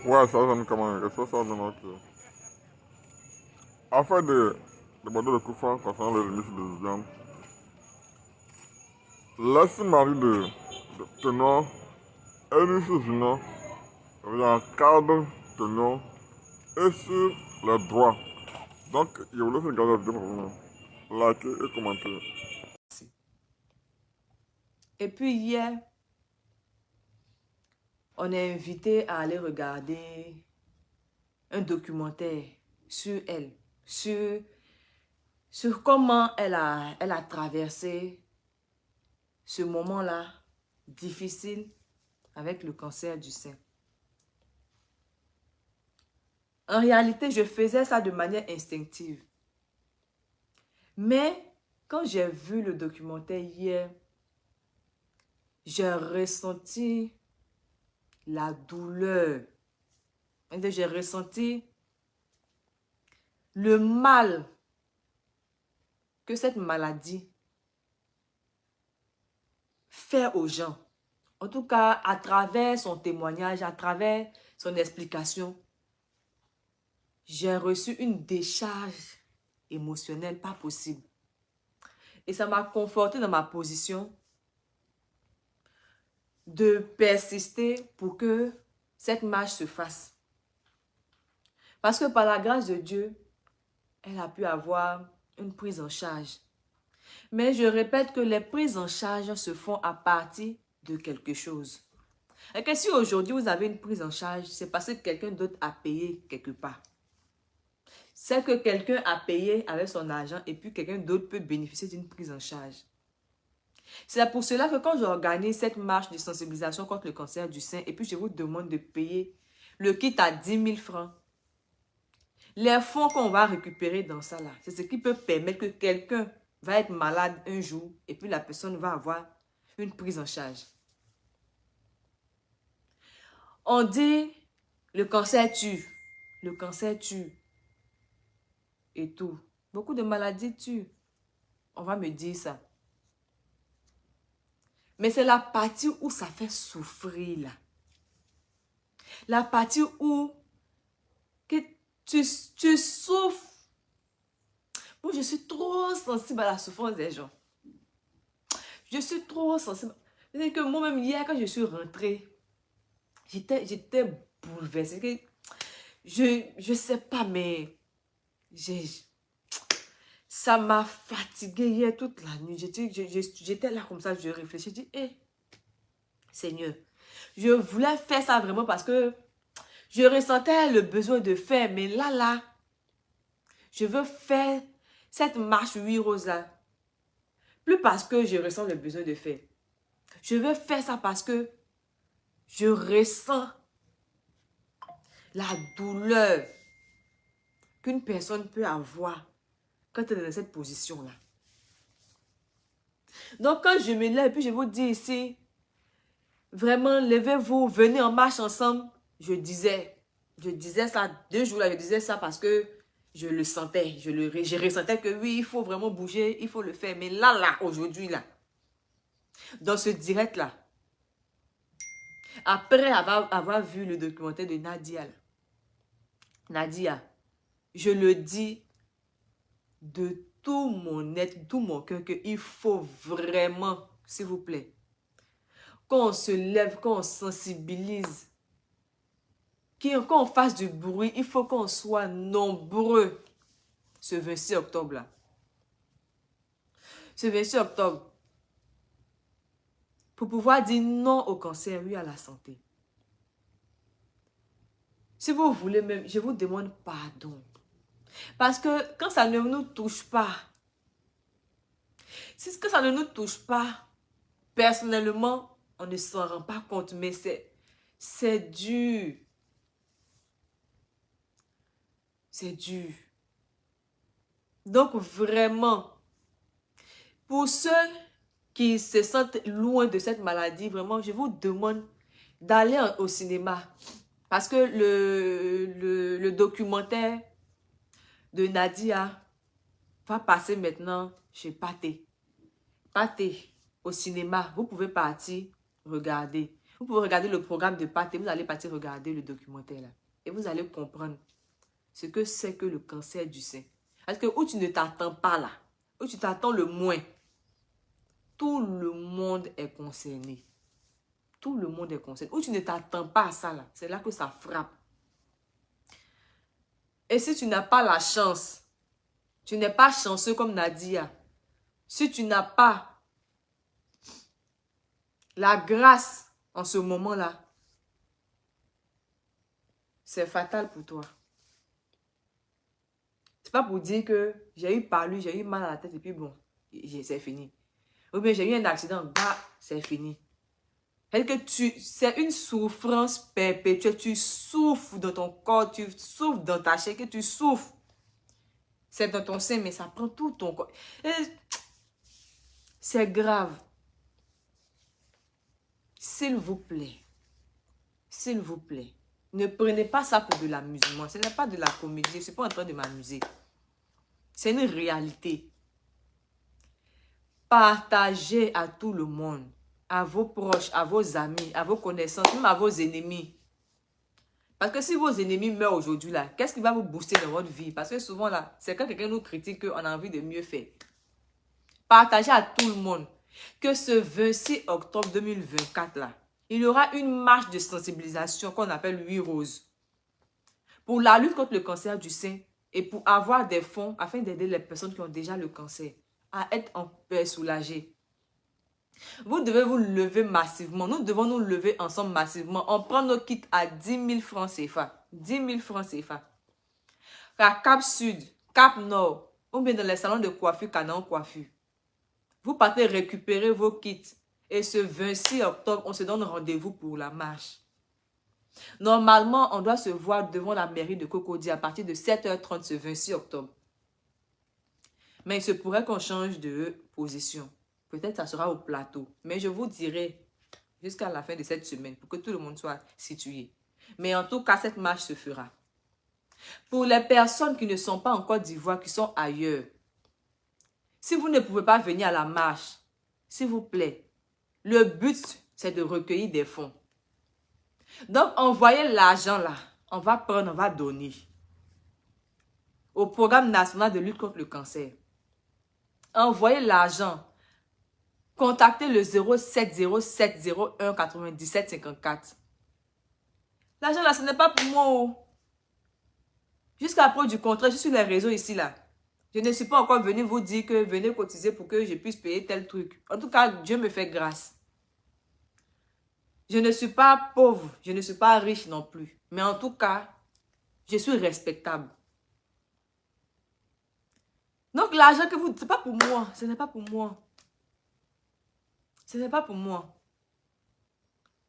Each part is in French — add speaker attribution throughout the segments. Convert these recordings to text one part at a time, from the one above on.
Speaker 1: Ouais, ça me commande. Ça de notre. Afin de demander le coup franc concernant les limites de viande, laisse-Marie de tenant et Lucie Junior en cadre tenant et sur les droits. Donc, je vous laisse regarder la vidéo pour vous. Liker et commenter.
Speaker 2: Et puis hier, on est invité à aller regarder un documentaire sur elle, sur comment elle a traversé ce moment-là difficile avec le cancer du sein. En réalité, je faisais ça de manière instinctive. Mais quand j'ai vu le documentaire hier, j'ai ressenti la douleur. J'ai ressenti le mal que cette maladie fait aux gens. En tout cas, à travers son témoignage, à travers son explication, j'ai reçu une décharge émotionnelle pas possible. Et ça m'a conforté dans ma position de persister pour que cette marche se fasse. Parce que par la grâce de Dieu, elle a pu avoir une prise en charge. Mais je répète que les prises en charge se font à partir de quelque chose. Et que si aujourd'hui vous avez une prise en charge, c'est parce que quelqu'un d'autre a payé quelque part. C'est que quelqu'un a payé avec son argent et puis quelqu'un d'autre peut bénéficier d'une prise en charge. C'est pour cela que quand j'organise cette marche de sensibilisation contre le cancer du sein et puis je vous demande de payer le kit à 10 000 francs, les fonds qu'on va récupérer dans ça là, c'est ce qui peut permettre que quelqu'un va être malade un jour et puis la personne va avoir une prise en charge. On dit le cancer tue et tout. Beaucoup de maladies tuent. On va me dire ça. Mais c'est la partie où ça fait souffrir là. La partie où que tu souffres. Moi, je suis trop sensible à la souffrance des gens. Je suis trop sensible. C'est que moi-même, hier, quand je suis rentrée, j'étais bouleversée. Je sais pas, mais ça m'a fatiguée hier toute la nuit. J'étais là comme ça, je réfléchis. Je dis, hé, Seigneur, je voulais faire ça vraiment parce que je ressentais le besoin de faire. Mais là, je veux faire cette marche 8 roses là. Plus parce que je ressens le besoin de faire. Je veux faire ça parce que je ressens la douleur qu'une personne peut avoir quand elle est dans cette position-là. Donc, quand je me lève, puis je vous dis ici, vraiment, levez-vous, venez en marche ensemble. Je disais ça 2 jours là, je disais ça parce que je le sentais, je ressentais que oui, il faut vraiment bouger, il faut le faire. Mais là, aujourd'hui, là, dans ce direct-là, après avoir vu le documentaire de Nadia, je le dis de tout mon être, tout mon cœur, qu'il faut vraiment, s'il vous plaît, qu'on se lève, qu'on sensibilise, qu'on fasse du bruit. Il faut qu'on soit nombreux ce 26 octobre-là. Ce 26 octobre, pour pouvoir dire non au cancer, oui à la santé. Si vous voulez même, je vous demande pardon. Parce que quand ça ne nous touche pas, si que ça ne nous touche pas, personnellement, on ne s'en rend pas compte, mais c'est dur. C'est dur. Donc vraiment, pour ceux qui se sentent loin de cette maladie, vraiment, je vous demande d'aller au cinéma. Parce que le documentaire de Nadia va passer maintenant chez Pathé. Pathé, au cinéma, vous pouvez partir regarder. Vous pouvez regarder le programme de Pâtes et vous allez partir regarder le documentaire là. Et vous allez comprendre ce que c'est que le cancer du sein. Parce que où tu ne t'attends pas là, où tu t'attends le moins, tout le monde est concerné. Tout le monde est concerné. Où tu ne t'attends pas à ça là, c'est là que ça frappe. Et si tu n'as pas la chance, tu n'es pas chanceux comme Nadia, si tu n'as pas la grâce en ce moment-là, c'est fatal pour toi. C'est pas pour dire que j'ai eu palu, j'ai eu mal à la tête et puis bon, c'est fini. Ou bien j'ai eu un accident, bah, c'est fini. C'est une souffrance perpétuelle. Tu souffres dans ton corps, tu souffres dans ta chair, que tu souffres. C'est dans ton sein, mais ça prend tout ton corps. C'est grave. S'il vous plaît, ne prenez pas ça pour de l'amusement. Ce n'est pas de la comédie, je ne suis pas en train de m'amuser. C'est une réalité. Partagez à tout le monde, à vos proches, à vos amis, à vos connaissances, même à vos ennemis. Parce que si vos ennemis meurent aujourd'hui, là, qu'est-ce qui va vous booster dans votre vie? Parce que souvent, là, c'est quand quelqu'un nous critique qu'on a envie de mieux faire. Partagez à tout le monde que ce 26 octobre 2024, là, il y aura une marche de sensibilisation qu'on appelle 8 roses. Pour la lutte contre le cancer du sein et pour avoir des fonds afin d'aider les personnes qui ont déjà le cancer à être soulagées. Vous devez vous lever massivement. Nous devons nous lever ensemble massivement. On prend nos kits à 10 000 francs CFA. 10 000 francs CFA. À Cap Sud, Cap Nord, ou bien dans les salons de coiffure, Canaan Coiffure. Vous partez récupérer vos kits. Et ce 26 octobre, on se donne rendez-vous pour la marche. Normalement, on doit se voir devant la mairie de Cocody à partir de 7h30 ce 26 octobre. Mais il se pourrait qu'on change de position. Peut-être ça sera au plateau. Mais je vous dirai jusqu'à la fin de cette semaine pour que tout le monde soit situé. Mais en tout cas, cette marche se fera. Pour les personnes qui ne sont pas en Côte d'Ivoire, qui sont ailleurs, si vous ne pouvez pas venir à la marche, s'il vous plaît, le but, c'est de recueillir des fonds. Donc, envoyez l'argent là. On va prendre, on va donner au programme national de lutte contre le cancer. Envoyez l'argent. Contactez le 070701 97 54. L'argent là, ce n'est pas pour moi. Oh. Jusqu'à preuve du contraire, je suis sur les réseaux ici là. Je ne suis pas encore venu vous dire que venez cotiser pour que je puisse payer tel truc. En tout cas, Dieu me fait grâce. Je ne suis pas pauvre, je ne suis pas riche non plus. Mais en tout cas, je suis respectable. Donc l'argent que vous... Ce n'est pas pour moi. Ce n'est pas pour moi. Ce n'est pas pour moi.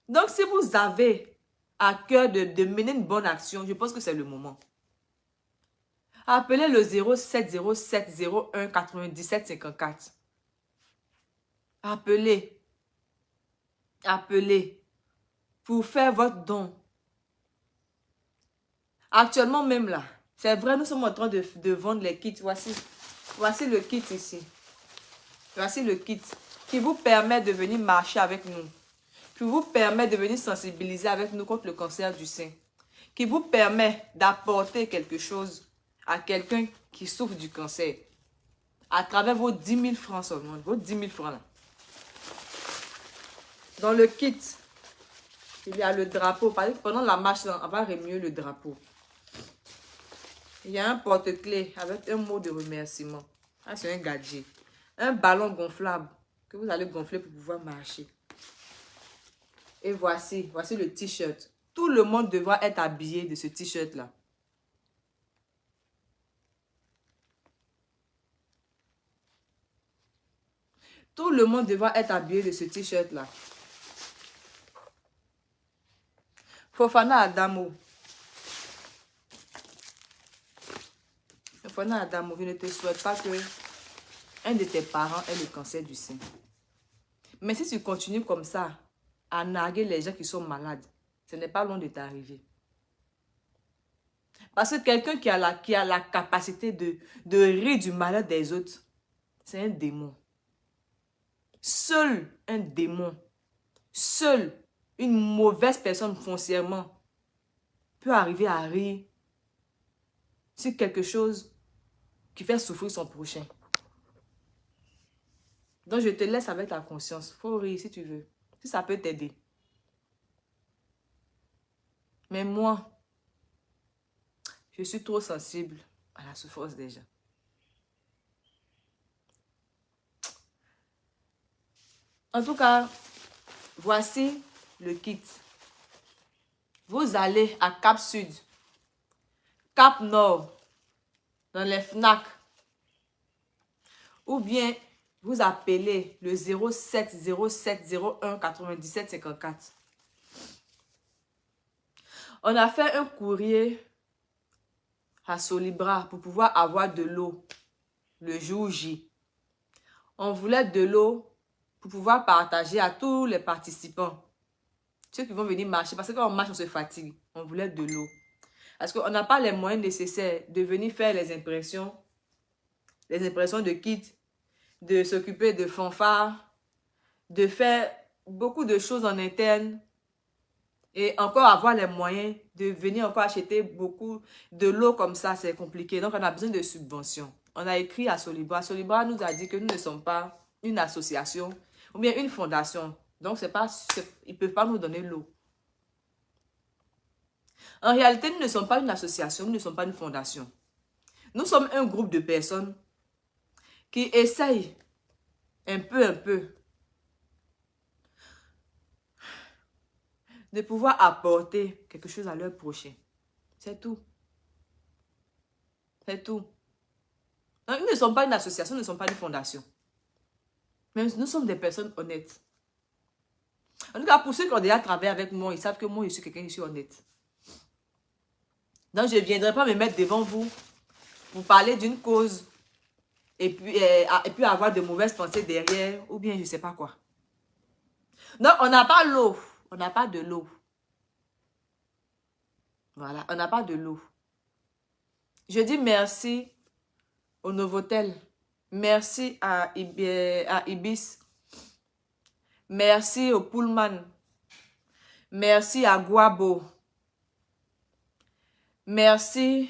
Speaker 2: Donc si vous avez à cœur de mener une bonne action, je pense que c'est le moment. Appelez le 070701 97 54. Appelez. Appelez. Pour faire votre don. Actuellement même là, c'est vrai, nous sommes en train de vendre les kits. Voici le kit ici. Voici le kit qui vous permet de venir marcher avec nous. Qui vous permet de venir sensibiliser avec nous contre le cancer du sein. Qui vous permet d'apporter quelque chose à quelqu'un qui souffre du cancer. À travers vos 10 000 francs seulement. Vos 10 000 francs là. Dans le kit, il y a le drapeau. Pendant la marche, on va remuer le drapeau. Il y a un porte-clés avec un mot de remerciement. Ah, c'est un gadget. Un ballon gonflable que vous allez gonfler pour pouvoir marcher. Et voici le t-shirt. Tout le monde devra être habillé de ce t-shirt-là. Tout le monde devra être habillé de ce t-shirt-là. Fofana Adamo. Fofana Adamo, je ne te souhaite pas que un de tes parents ait le cancer du sein. Mais si tu continues comme ça, à narguer les gens qui sont malades, ce n'est pas loin de t'arriver. Parce que quelqu'un qui a la capacité de rire du malheur des autres, c'est un démon. Seul un démon, seul une mauvaise personne foncièrement peut arriver à rire sur quelque chose qui fait souffrir son prochain. Donc, je te laisse avec ta conscience. Il faut rire si tu veux. Si ça peut t'aider. Mais moi, je suis trop sensible à la souffrance des gens. En tout cas, voici le kit. Vous allez à Cap Sud, Cap Nord, dans les FNAC. Ou bien, vous appelez le 07 07 01 97 54. On a fait un courrier à Solibra pour pouvoir avoir de l'eau le jour J. On voulait de l'eau pour pouvoir partager à tous les participants. Ceux qui vont venir marcher, parce que quand on marche, on se fatigue. On voulait de l'eau. Parce qu'on n'a pas les moyens nécessaires de venir faire les impressions de kits, de s'occuper de fanfares, de faire beaucoup de choses en interne et encore avoir les moyens de venir encore acheter beaucoup de l'eau comme ça, c'est compliqué. Donc, on a besoin de subventions. On a écrit à Solibra. Solibra nous a dit que nous ne sommes pas une association ou bien une fondation. Donc, ils ne peuvent pas nous donner l'eau. En réalité, nous ne sommes pas une association, nous ne sommes pas une fondation. Nous sommes un groupe de personnes qui essayent un peu de pouvoir apporter quelque chose à leur prochain. C'est tout. C'est tout. Donc, nous ne sommes pas une association, nous ne sommes pas une fondation. Mais nous sommes des personnes honnêtes. En tout cas, pour ceux qui ont déjà travaillé avec moi, ils savent que moi, je suis quelqu'un qui suis honnête. Donc, je ne viendrai pas me mettre devant vous pour parler d'une cause et puis avoir de mauvaises pensées derrière ou bien je ne sais pas quoi. Donc, on n'a pas l'eau. On n'a pas de l'eau. Voilà, on n'a pas de l'eau. Je dis merci au Novotel. Merci à Ibis. Merci au Pullman. Merci à Guabo. Merci.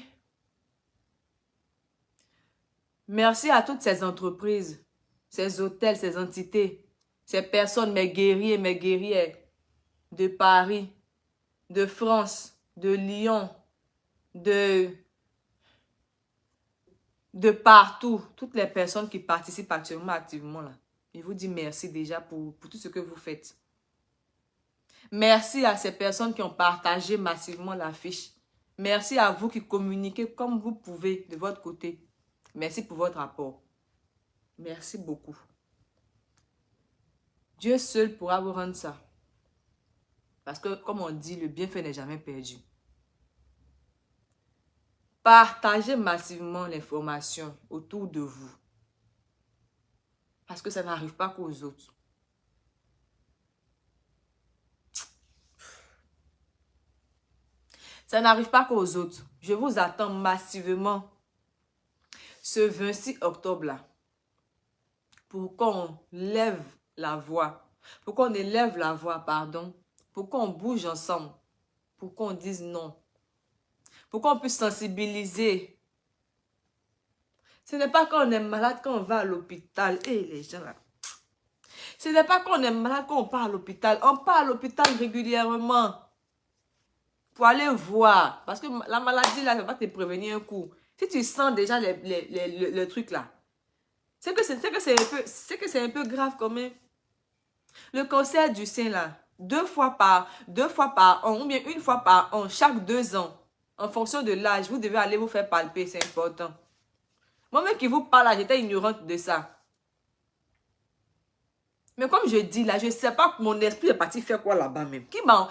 Speaker 2: Merci à toutes ces entreprises, ces hôtels, ces entités, ces personnes, mes guerriers, mes guerrières de Paris, de France, de Lyon, de partout, toutes les personnes qui participent actuellement activement là. Je vous dis merci déjà pour tout ce que vous faites. Merci à ces personnes qui ont partagé massivement l'affiche. Merci à vous qui communiquez comme vous pouvez de votre côté. Merci pour votre apport. Merci beaucoup. Dieu seul pourra vous rendre ça. Parce que, comme on dit, le bienfait n'est jamais perdu. Partagez massivement l'information autour de vous. Parce que ça n'arrive pas qu'aux autres. Ça n'arrive pas qu'aux autres. Je vous attends massivement ce 26 octobre-là pour qu'on lève la voix. Pour qu'on élève la voix, pardon. Pour qu'on bouge ensemble. Pour qu'on dise non. Pour qu'on puisse sensibiliser. Ce n'est pas quand on est malade qu'on va à l'hôpital. Et les gens là. Ce n'est pas quand on est malade qu'on part à l'hôpital. On part à l'hôpital régulièrement. Pour aller voir. Parce que la maladie là, ça va te prévenir un coup. Si tu sens déjà le truc là. C'est que c'est un peu grave quand même. Le cancer du sein là. 2 fois par an. Ou bien 1 fois par an. Chaque 2 ans. En fonction de l'âge. Vous devez aller vous faire palper. C'est important. Moi-même qui vous parle là, j'étais ignorante de ça. Mais comme je dis là, je ne sais pas mon esprit est parti faire quoi là-bas même. Qui m'a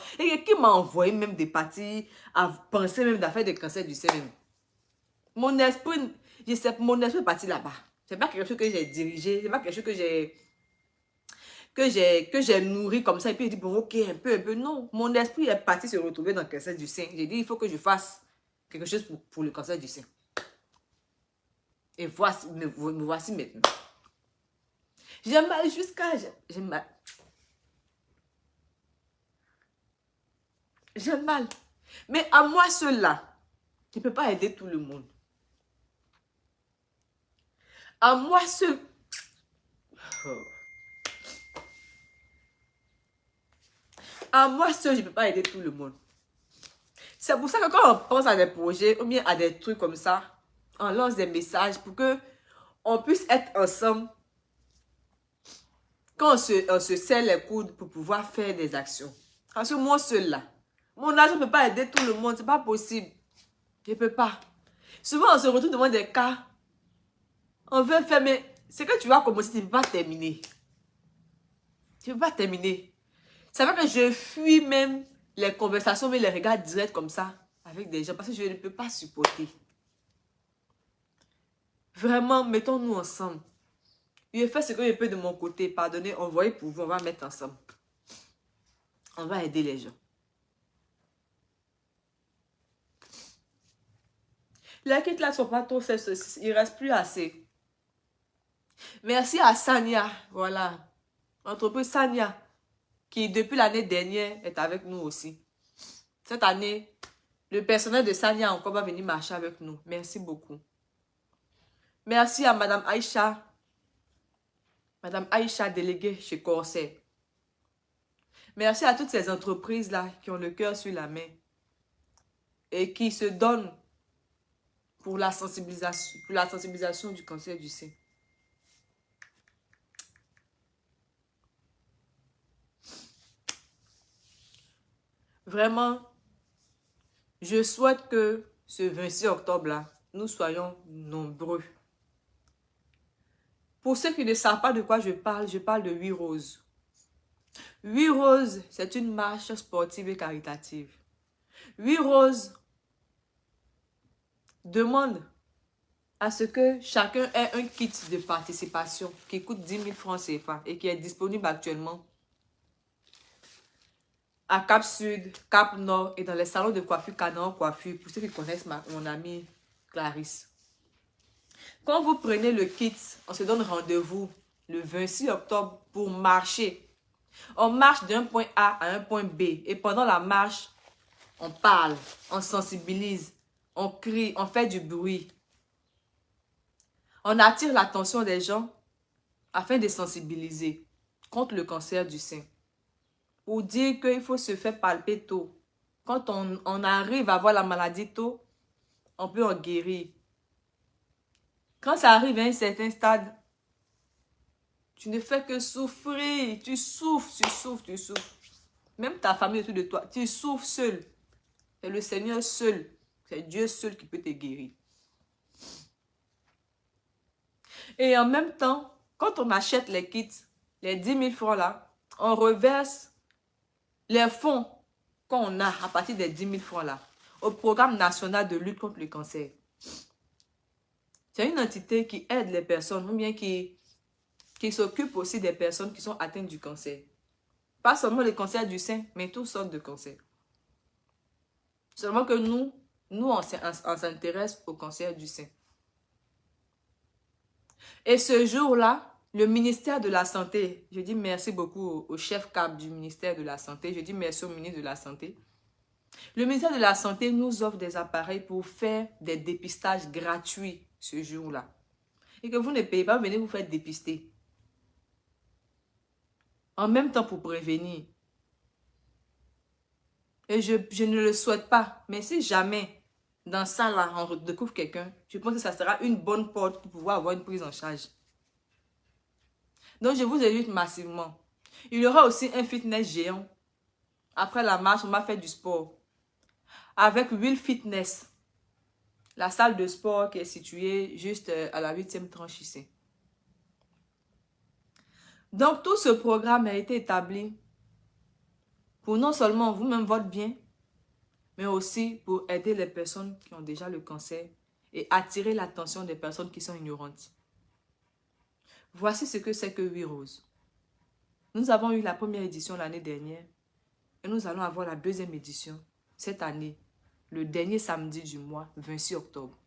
Speaker 2: envoyé même des parties à penser même d'affaires de cancer du sein même. Mon esprit, je sais, mon esprit est parti là-bas. C'est pas quelque chose que j'ai dirigé, c'est pas quelque chose que j'ai nourri comme ça et puis il dit bon ok un peu non. Mon esprit est parti se retrouver dans le cancer du sein. J'ai dit il faut que je fasse quelque chose pour le cancer du sein. Et voici, me voici maintenant. J'ai mal jusqu'à... J'ai mal. J'ai mal. Mais à moi seul là, je ne peux pas aider tout le monde. À moi seul. Oh. À moi seul, je ne peux pas aider tout le monde. C'est pour ça que quand on pense à des projets ou bien à des trucs comme ça, on lance des messages pour que on puisse être ensemble. Quand on se serre les coudes pour pouvoir faire des actions. Parce que moi seul là, mon argent ne peut pas aider tout le monde. C'est pas possible. Je ne peux pas. Souvent, on se retrouve devant des cas. On veut faire, mais c'est que tu vas commencer, tu ne peux pas terminer. Tu ne peux pas terminer. Ça fait que je fuis même les conversations, mais les regards directs comme ça avec des gens parce que je ne peux pas supporter. Vraiment, mettons-nous ensemble. Je fais ce que je peux de mon côté. Pardonnez, envoyez pour vous, on va mettre ensemble. On va aider les gens. Les kits là ne sont pas trop, il ne reste plus assez. Merci à Sania, voilà. Entreprise Sania, qui depuis l'année dernière est avec nous aussi. Cette année, le personnel de Sania encore va venir marcher avec nous. Merci beaucoup. Merci à Madame Aïcha. Madame Aïcha, déléguée chez Corsair. Merci à toutes ces entreprises-là qui ont le cœur sur la main et qui se donnent pour la sensibilisation du cancer du sein. Vraiment, je souhaite que ce 26 octobre-là, nous soyons nombreux. Pour ceux qui ne savent pas de quoi je parle de 8 roses. 8 roses, c'est une marche sportive et caritative. 8 roses demande à ce que chacun ait un kit de participation qui coûte 10 000 francs CFA et qui est disponible actuellement à Cap Sud, Cap Nord et dans les salons de coiffure Canon Coiffure, pour ceux qui connaissent mon amie Clarisse. Quand vous prenez le kit, on se donne rendez-vous le 26 octobre pour marcher. On marche d'un point A à un point B et pendant la marche, on parle, on sensibilise, on crie, on fait du bruit. On attire l'attention des gens afin de sensibiliser contre le cancer du sein. Pour dire qu'il faut se faire palper tôt. Quand on arrive à avoir la maladie tôt, on peut en guérir. Quand ça arrive à un certain stade, tu ne fais que souffrir. Tu souffres, tu souffres, tu souffres. Même ta famille autour de toi, tu souffres seul. C'est le Seigneur seul. C'est Dieu seul qui peut te guérir. Et en même temps, quand on achète les kits, les 10 000 francs là, on reverse les fonds qu'on a à partir des 10 000 francs là au programme national de lutte contre le cancer. C'est une entité qui aide les personnes, ou bien qui s'occupe aussi des personnes qui sont atteintes du cancer. Pas seulement le cancer du sein, mais toutes sortes de cancers. Seulement que nous on s'intéresse au cancer du sein. Et ce jour-là, le ministère de la Santé, je dis merci beaucoup au chef CAP du ministère de la Santé, je dis merci au ministre de la Santé. Le ministère de la Santé nous offre des appareils pour faire des dépistages gratuits ce jour-là. Et que vous ne payez pas, venez vous faire dépister. En même temps pour prévenir. Et je ne le souhaite pas. Mais si jamais, dans ça là, on découvre quelqu'un, je pense que ça sera une bonne porte pour pouvoir avoir une prise en charge. Donc, je vous invite massivement. Il y aura aussi un fitness géant. Après la marche, on va faire du sport. Avec Will Fitness. La salle de sport qui est située juste à la 8e tranche ici. Donc, tout ce programme a été établi pour non seulement vous-même votre bien, mais aussi pour aider les personnes qui ont déjà le cancer et attirer l'attention des personnes qui sont ignorantes. Voici ce que c'est que 8 roses. Nous avons eu la première édition l'année dernière et nous allons avoir la deuxième édition cette année, le dernier samedi du mois, 26 octobre.